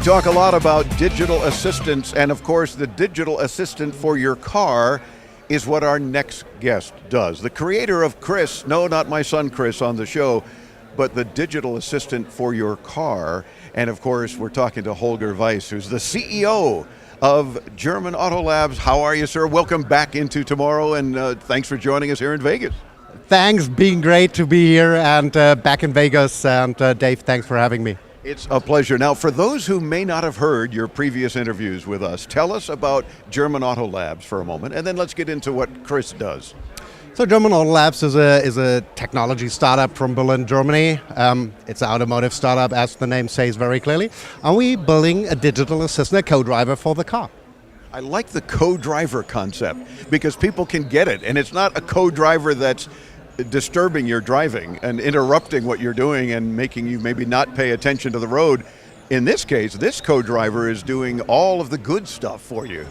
talk a lot about digital assistants, and of course the digital assistant for your car is what our next guest does. The creator of Chris, no, not my son Chris on the show, but the digital assistant for your car. And of course we're talking to Holger Weiss, who's the CEO of German Autolabs. How are you, sir? Welcome back into tomorrow, and thanks for joining us here in Vegas. Thanks, being great to be here and back in Vegas, and Dave, thanks for having me. It's a pleasure. Now, for those who may not have heard your previous interviews with us, tell us about German Autolabs for a moment, and then let's get into what Chris does. So German Autolabs is a technology startup from Berlin, Germany. It's an automotive startup, as the name says very clearly. And we're building a digital assistant, a co-driver for the car. I like the co-driver concept because people can get it, and it's not a co-driver that's disturbing your driving and interrupting what you're doing and making you maybe not pay attention to the road. In this case, this co-driver is doing all of the good stuff for you.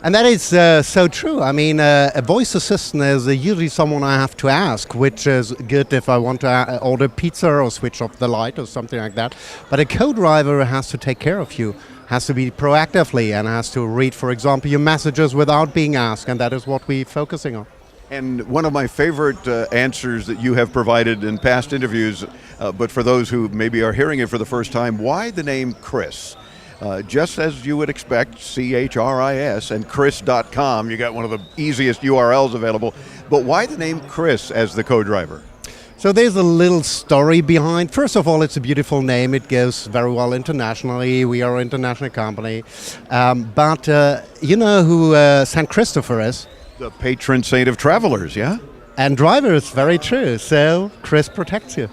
And that is so true. I mean, a voice assistant is usually someone I have to ask, which is good if I want to order pizza or switch off the light or something like that. But a co-driver has to take care of you, has to be proactively, and has to read, for example, your messages without being asked, and that is what we're focusing on. And one of my favorite answers that you have provided in past interviews, but for those who maybe are hearing it for the first time, why the name Chris? Just as you would expect, CHRIS and Chris.com, you got one of the easiest URLs available, but why the name Chris as the co-driver? So there's a little story behind. First of all, it's a beautiful name. It goes very well internationally. We are an international company. But you know who St. Christopher is? The patron saint of travelers, yeah? And drivers, very true. So Chris protects you.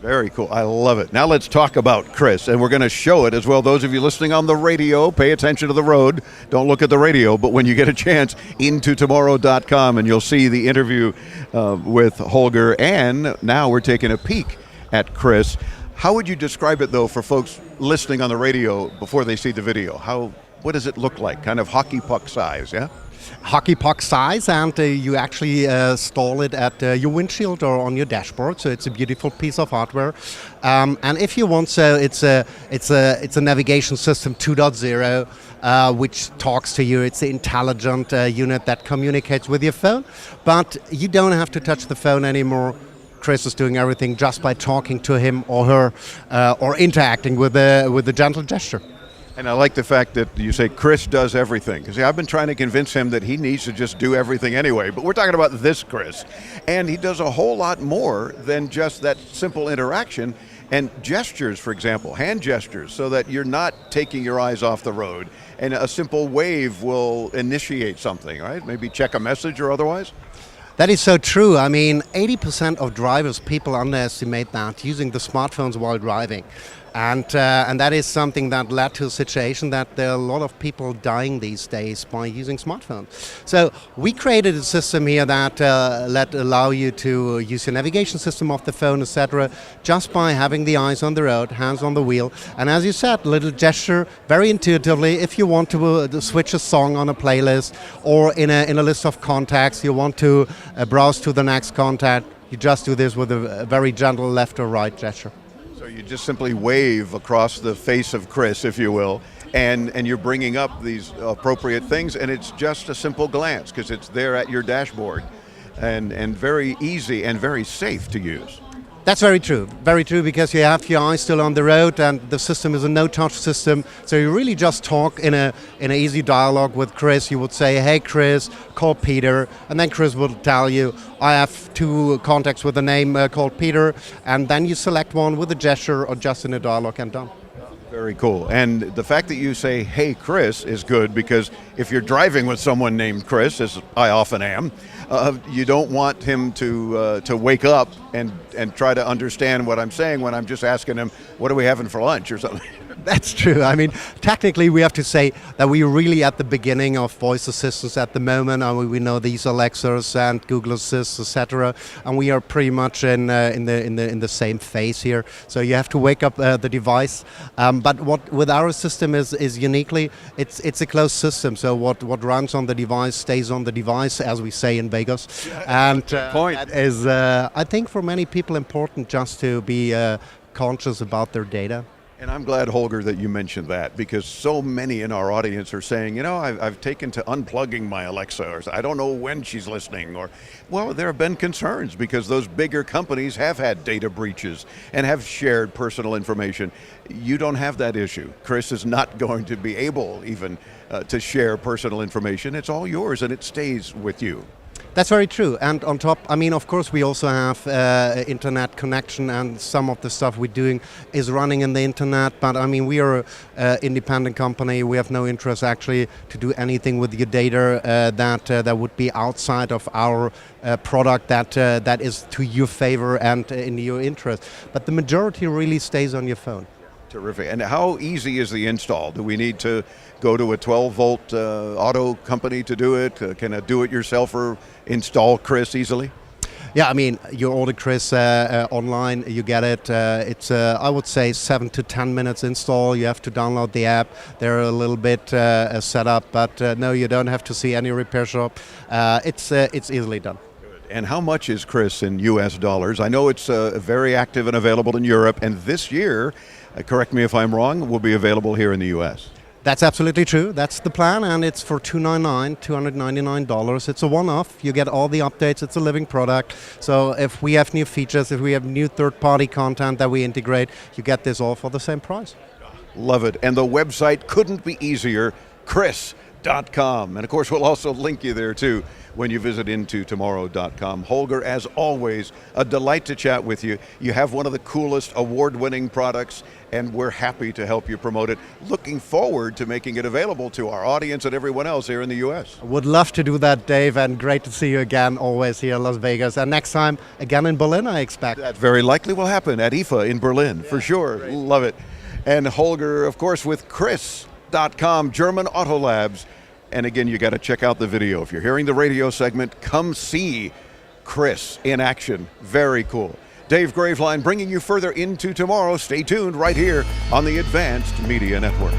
Very cool. I love it. Now let's talk about Chris, and we're going to show it as well. Those of you listening on the radio, pay attention to the road. Don't look at the radio, but when you get a chance, intotomorrow.com, and you'll see the interview with Holger. And now we're taking a peek at Chris. How would you describe it, though, for folks listening on the radio before they see the video? What does it look like? Kind of hockey puck size, yeah? Hockey puck size, and you actually install it at your windshield or on your dashboard. So it's a beautiful piece of hardware. And if you want, so it's a navigation system 2.0, which talks to you. It's an intelligent unit that communicates with your phone, but you don't have to touch the phone anymore. Chris is doing everything just by talking to him or her, or interacting with a gentle gesture. And I like the fact that you say Chris does everything. Because I've been trying to convince him that he needs to just do everything anyway. But we're talking about this Chris. And he does a whole lot more than just that simple interaction. And gestures, for example, hand gestures, so that you're not taking your eyes off the road. And a simple wave will initiate something, right? Maybe check a message or otherwise. That is so true. I mean, 80% of drivers, people underestimate that, using the smartphones while driving. And that is something that led to a situation that there are a lot of people dying these days by using smartphones. So we created a system here that allow you to use your navigation system off the phone, etc., just by having the eyes on the road, hands on the wheel. And as you said, a little gesture, very intuitively. If you want to switch a song on a playlist, or in a list of contacts, you want to browse to the next contact, you just do this with a very gentle left or right gesture. You just simply wave across the face of Chris, if you will, and you're bringing up these appropriate things, and it's just a simple glance because it's there at your dashboard, and very easy and very safe to use. That's very true, because you have your eyes still on the road, and the system is a no-touch system, so you really just talk in an easy dialogue with Chris. You would say, hey Chris, call Peter, and then Chris will tell you, I have two contacts with a name called Peter, and then you select one with a gesture or just in a dialogue and done. Very cool. And the fact that you say, hey Chris, is good, because if you're driving with someone named Chris, as I often am, you don't want him to wake up and try to understand what I'm saying when I'm just asking him, what are we having for lunch or something. That's true. I mean, technically we have to say that we're really at the beginning of voice assistants at the moment. We know these Alexas and Google Assists, etc., and we are pretty much in the same phase here. So you have to wake up the device. But what with our system is uniquely, it's a closed system. So what runs on the device stays on the device, as we say in Vegas. And that is, I think, for many people important just to be conscious about their data. And I'm glad, Holger, that you mentioned that, because so many in our audience are saying, I've taken to unplugging my Alexa, or I don't know when she's listening, or, well, there have been concerns because those bigger companies have had data breaches and have shared personal information. You don't have that issue. Chris is not going to be able even to share personal information. It's all yours and it stays with you. That's very true. And on top, of course, we also have internet connection, and some of the stuff we're doing is running in the internet. But we are an independent company. We have no interest actually to do anything with your data that would be outside of our product that is to your favor and in your interest. But the majority really stays on your phone. Terrific. And how easy is the install? Do we need to go to a 12-volt auto company to do it? Can a do-it-yourselfer install Chris easily? Yeah, you order Chris online, you get it. It's, I would say, 7 to 10 minutes install. You have to download the app. They're a little bit set up, but no, you don't have to see any repair shop. It's easily done. And how much is Chris in US dollars? I know it's very active and available in Europe, and this year, correct me if I'm wrong, will be available here in the US. That's absolutely true. That's the plan, and it's for $299. It's a one-off. You get all the updates. It's a living product. So if we have new features, if we have new third-party content that we integrate, you get this all for the same price. Love it. And the website couldn't be easier, chris.com. And of course, we'll also link you there too when you visit intotomorrow.com. Holger, as always, a delight to chat with you. You have one of the coolest award-winning products, and we're happy to help you promote it. Looking forward to making it available to our audience and everyone else here in the US. Would love to do that, Dave, and great to see you again, always here in Las Vegas. And next time, again in Berlin, I expect. That very likely will happen at IFA in Berlin, for sure. Great. Love it. And Holger, of course, with Chris.com, German Autolabs. And again, you got to check out the video. If you're hearing the radio segment, come see Chris in action. Very cool. Dave Graveline bringing you further into tomorrow. Stay tuned right here on the Advanced Media Network.